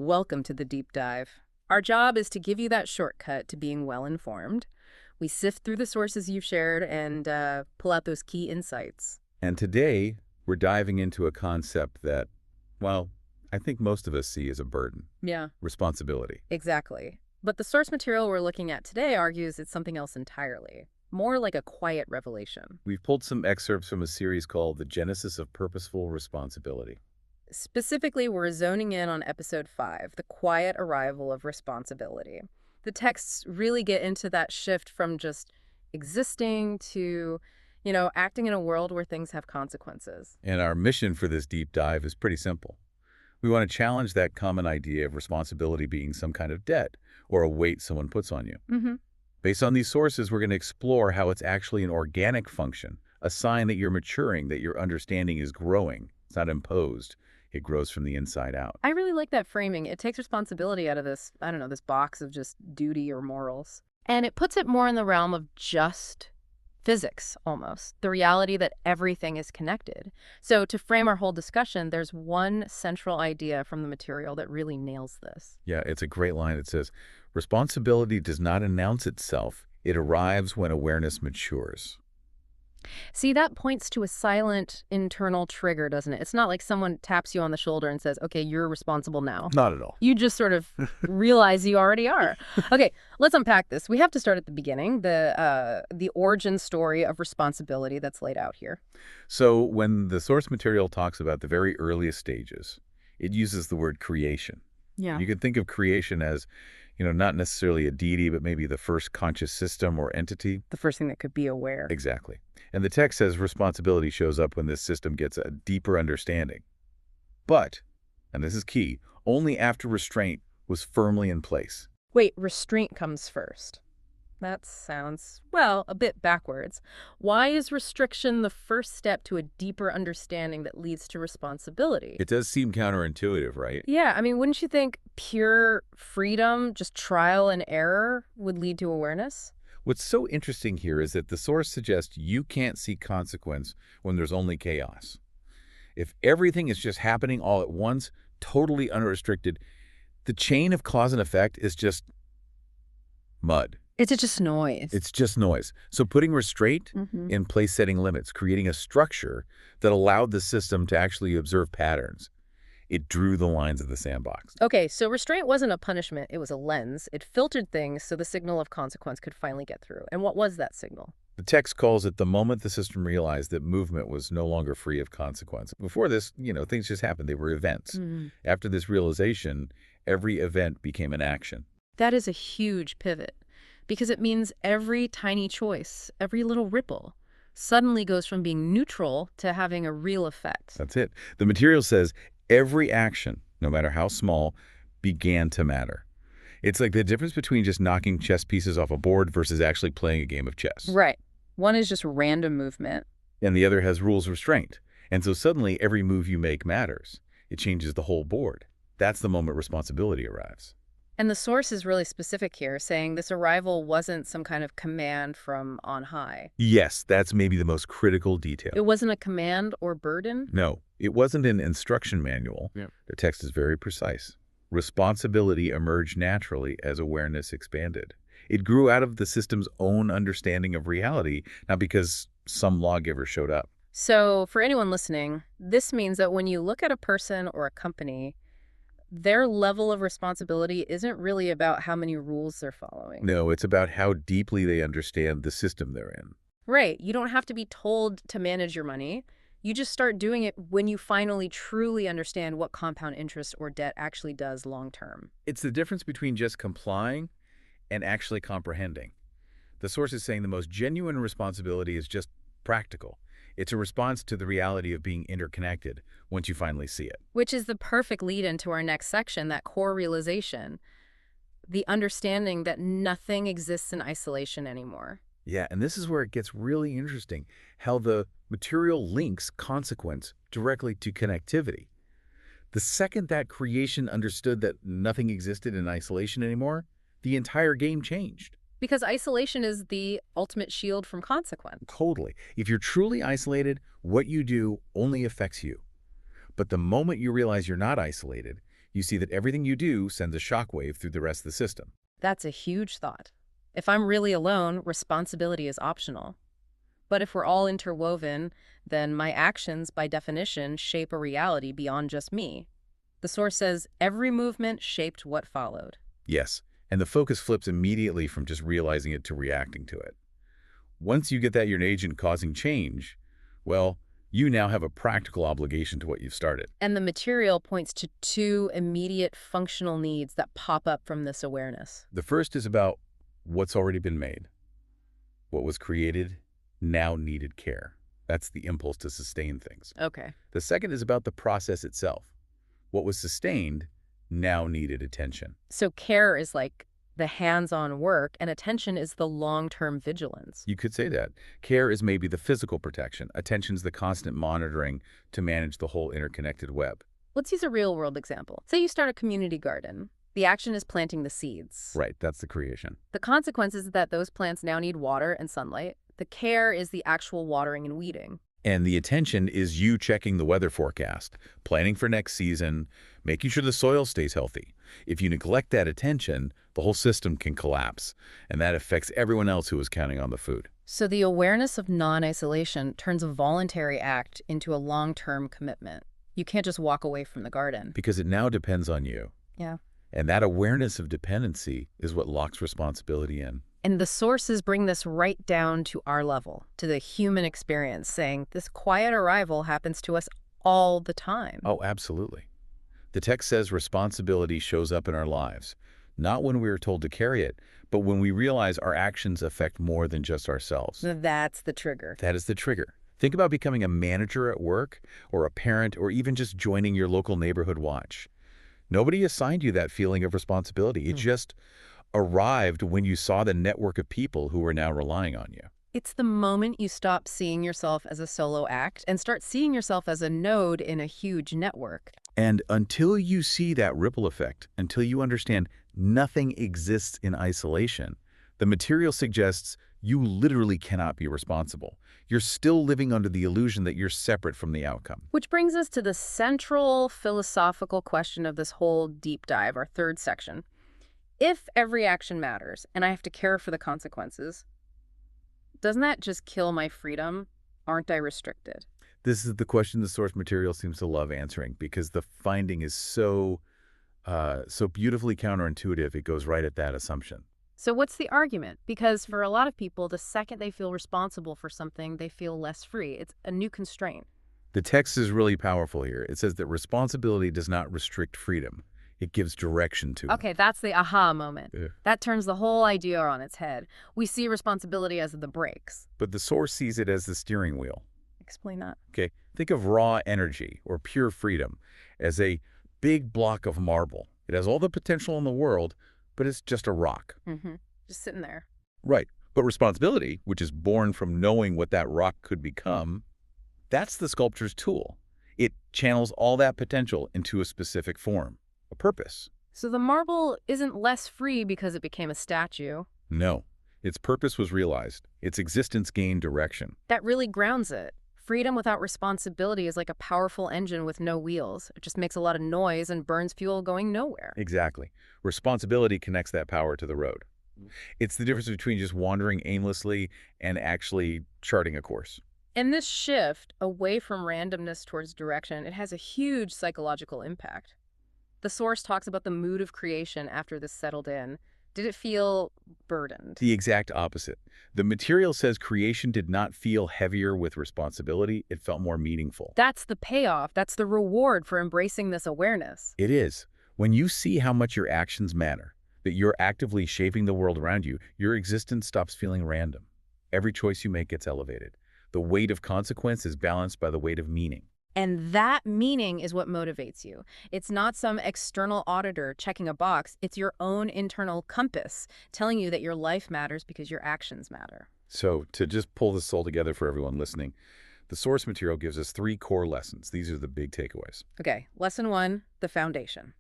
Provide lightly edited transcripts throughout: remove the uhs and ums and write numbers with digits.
Welcome to the deep dive. Our job is to give you that shortcut to being well-informed. We sift through the sources you've shared and pull out those key insights. And today, we're diving into a concept that, well, I think most of us see as a burden. Yeah, Responsibility. exactly. But the source material we're looking at today argues it's something else entirely. More like a quiet revelation. We've pulled some excerpts from a series called The Genesis of Purposeful Responsibility. Specifically, we're zoning in on episode 5, the quiet arrival of responsibility. The texts really get into that shift from just existing to, acting in a world where things have consequences. And our mission for this deep dive is pretty simple. We want to challenge that common idea of responsibility being some kind of debt or a weight someone puts on you. Mm-hmm. Based on these sources, we're going to explore how it's actually an organic function, a sign that you're maturing, that your understanding is growing. It's not imposed. It grows from the inside out. I really like that framing. It takes responsibility out of this, this box of just duty or morals. And it puts it more in the realm of just physics, almost. The reality that everything is connected. So to frame our whole discussion, there's one central idea from the material that really nails this. Yeah, it's a great line. It says, responsibility does not announce itself. It arrives when awareness matures. See, that points to a silent internal trigger, doesn't it? It's not like someone taps you on the shoulder and says, okay, you're responsible now. Not at all. You just sort of realize you already are. Okay, let's unpack this. We have to start at the beginning, the origin story of responsibility that's laid out here. So when the source material talks about the very earliest stages, it uses the word creation. Yeah. You could think of creation as, not necessarily a deity, but maybe the first conscious system or entity. The first thing that could be aware. Exactly. And the text says responsibility shows up when this system gets a deeper understanding. But, and this is key, only after restraint was firmly in place. Wait, restraint comes first. That sounds, a bit backwards. Why is restriction the first step to a deeper understanding that leads to responsibility? It does seem counterintuitive, right? Yeah, wouldn't you think pure freedom, just trial and error, would lead to awareness? What's so interesting here is that the source suggests you can't see consequence when there's only chaos. If everything is just happening all at once, totally unrestricted, the chain of cause and effect is just mud. It's just noise. It's just noise. So putting restraint in place, setting limits, creating a structure that allowed the system to actually observe patterns. It drew the lines of the sandbox. Okay, so restraint wasn't a punishment, it was a lens. It filtered things so the signal of consequence could finally get through. And what was that signal? The text calls it the moment the system realized that movement was no longer free of consequence. Before this, things just happened. They were events. After this realization, every event became an action. That is a huge pivot because it means every tiny choice, every little ripple, suddenly goes from being neutral to having a real effect. That's it. The material says every action, no matter how small, began to matter. It's like the difference between just knocking chess pieces off a board versus actually playing a game of chess. Right. One is just random movement. And the other has rules of restraint. And so suddenly every move you make matters. It changes the whole board. That's the moment responsibility arrives. And the source is really specific here, saying this arrival wasn't some kind of command from on high. Yes, that's maybe the most critical detail. It wasn't a command or burden? No, it wasn't an instruction manual. Yeah. The text is very precise. Responsibility emerged naturally as awareness expanded. It grew out of the system's own understanding of reality, not because some lawgiver showed up. So for anyone listening, this means that when you look at a person or a company, their level of responsibility isn't really about how many rules they're following. No, it's about how deeply they understand the system they're in. Right. You don't have to be told to manage your money. You just start doing it when you finally truly understand what compound interest or debt actually does long term. It's the difference between just complying and actually comprehending. The source is saying the most genuine responsibility is just practical. It's a response to the reality of being interconnected once you finally see it. Which is the perfect lead into our next section, that core realization, the understanding that nothing exists in isolation anymore. Yeah, and this is where it gets really interesting, how the material links consequence directly to connectivity. The second that creation understood that nothing existed in isolation anymore, the entire game changed. Because isolation is the ultimate shield from consequence. Totally. If you're truly isolated, what you do only affects you. But the moment you realize you're not isolated, You see that everything you do sends a shockwave through the rest of the system. That's a huge thought. If I'm really alone, responsibility is optional. But if we're all interwoven, then my actions, by definition, shape a reality beyond just me. The source says every movement shaped what followed. Yes, and the focus flips immediately from just realizing it to reacting to it. Once you get that you're an agent causing change, well, you now have a practical obligation to what you've started. And the material points to two immediate functional needs that pop up from this awareness. The first is about what's already been made. What was created now needed care. That's the impulse to sustain things. Okay. The second is about the process itself. What was sustained now needed attention. So care is like the hands-on work, and attention is the long-term vigilance. You could say that. Care is maybe the physical protection. Attention's the constant monitoring to manage the whole interconnected web. Let's use a real-world example. Say you start a community garden. The action is planting the seeds. Right, that's the creation. The consequence is that those plants now need water and sunlight. The care is the actual watering and weeding. And the attention is you checking the weather forecast, planning for next season, making sure the soil stays healthy. If you neglect that attention, the whole system can collapse, and that affects everyone else who is counting on the food. So the awareness of non-isolation turns a voluntary act into a long-term commitment. You can't just walk away from the garden. Because it now depends on you. Yeah. And that awareness of dependency is what locks responsibility in. And the sources bring this right down to our level, to the human experience, saying this quiet arrival happens to us all the time. Oh, absolutely. The text says responsibility shows up in our lives, not when we are told to carry it, but when we realize our actions affect more than just ourselves. That's the trigger. That is the trigger. Think about becoming a manager at work, or a parent, or even just joining your local neighborhood watch. Nobody assigned you that feeling of responsibility. It just arrived when you saw the network of people who were now relying on you. It's the moment you stop seeing yourself as a solo act and start seeing yourself as a node in a huge network. And until you see that ripple effect, until you understand nothing exists in isolation, the material suggests you literally cannot be responsible. You're still living under the illusion that you're separate from the outcome. Which brings us to the central philosophical question of this whole deep dive, our third section. If every action matters and I have to care for the consequences, doesn't that just kill my freedom? Aren't I restricted? This is the question the source material seems to love answering because the finding is so beautifully counterintuitive, it goes right at that assumption. So what's the argument? Because for a lot of people, the second they feel responsible for something, they feel less free. It's a new constraint. The text is really powerful here. It says that responsibility does not restrict freedom. It gives direction to it. Okay, that's the aha moment. Yeah. That turns the whole idea on its head. We see responsibility as the brakes. But the source sees it as the steering wheel. Explain that. Okay, think of raw energy or pure freedom as a big block of marble. It has all the potential in the world, but it's just a rock. Just sitting there. Right. But responsibility, which is born from knowing what that rock could become, that's the sculptor's tool. It channels all that potential into a specific form, a purpose. So the marble isn't less free because it became a statue. No, its purpose was realized. Its existence gained direction. That really grounds it. Freedom without responsibility is like a powerful engine with no wheels. It just makes a lot of noise and burns fuel going nowhere. Exactly. Responsibility connects that power to the road. It's the difference between just wandering aimlessly and actually charting a course. And this shift away from randomness towards direction, it has a huge psychological impact. The source talks about the mood of creation after this settled in. Did it feel burdened? The exact opposite. The material says creation did not feel heavier with responsibility. It felt more meaningful. That's the payoff. That's the reward for embracing this awareness. It is. When you see how much your actions matter, that you're actively shaping the world around you, your existence stops feeling random. Every choice you make gets elevated. The weight of consequence is balanced by the weight of meaning. And that meaning is what motivates you. It's not some external auditor checking a box. It's your own internal compass telling you that your life matters because your actions matter. So to just pull this all together for everyone listening, the source material gives us 3 core lessons. These are the big takeaways. Okay, lesson 1, the foundation.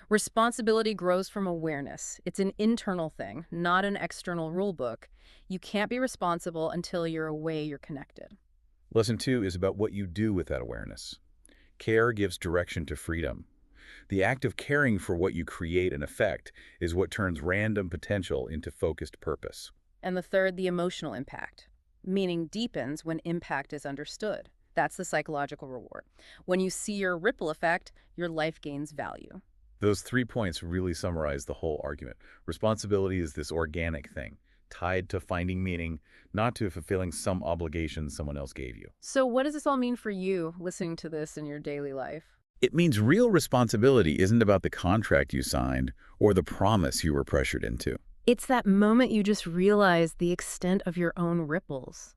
Responsibility grows from awareness. It's an internal thing, not an external rule book. You can't be responsible until you're aware you're connected. Lesson 2 is about what you do with that awareness. Care gives direction to freedom. The act of caring for what you create and affect is what turns random potential into focused purpose. And the third, the emotional impact, meaning deepens when impact is understood. That's the psychological reward. When you see your ripple effect, your life gains value. Those 3 points really summarize the whole argument. Responsibility is this organic thing, tied to finding meaning, not to fulfilling some obligation someone else gave you. So what does this all mean for you, listening to this in your daily life? It means real responsibility isn't about the contract you signed or the promise you were pressured into. It's that moment you just realize the extent of your own ripples.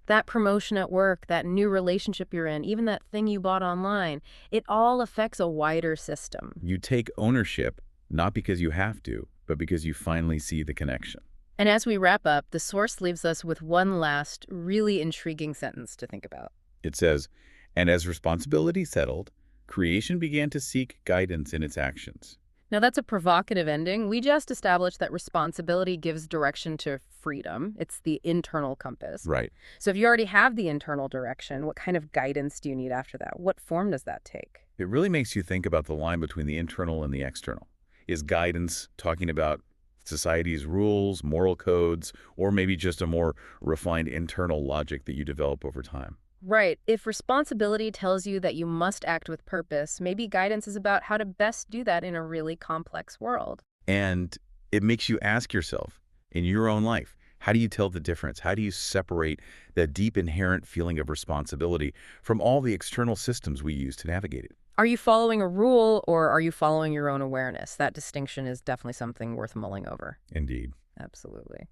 That promotion at work, that new relationship you're in, even that thing you bought online, it all affects a wider system. You take ownership, not because you have to, but because you finally see the connection. And as we wrap up, the source leaves us with one last, really intriguing sentence to think about. It says, and as responsibility settled, creation began to seek guidance in its actions. Now, that's a provocative ending. We just established that responsibility gives direction to freedom. It's the internal compass. Right. So if you already have the internal direction, what kind of guidance do you need after that? What form does that take? It really makes you think about the line between the internal and the external. Is guidance talking about society's rules, moral codes, or maybe just a more refined internal logic that you develop over time? Right. If responsibility tells you that you must act with purpose, maybe guidance is about how to best do that in a really complex world. And it makes you ask yourself, in your own life, how do you tell the difference? How do you separate that deep inherent feeling of responsibility from all the external systems we use to navigate it? Are you following a rule or are you following your own awareness? That distinction is definitely something worth mulling over. Indeed. Absolutely.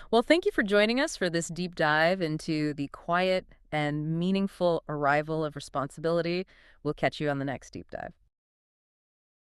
Well, thank you for joining us for this deep dive into the quiet and meaningful arrival of responsibility. We'll catch you on the next deep dive.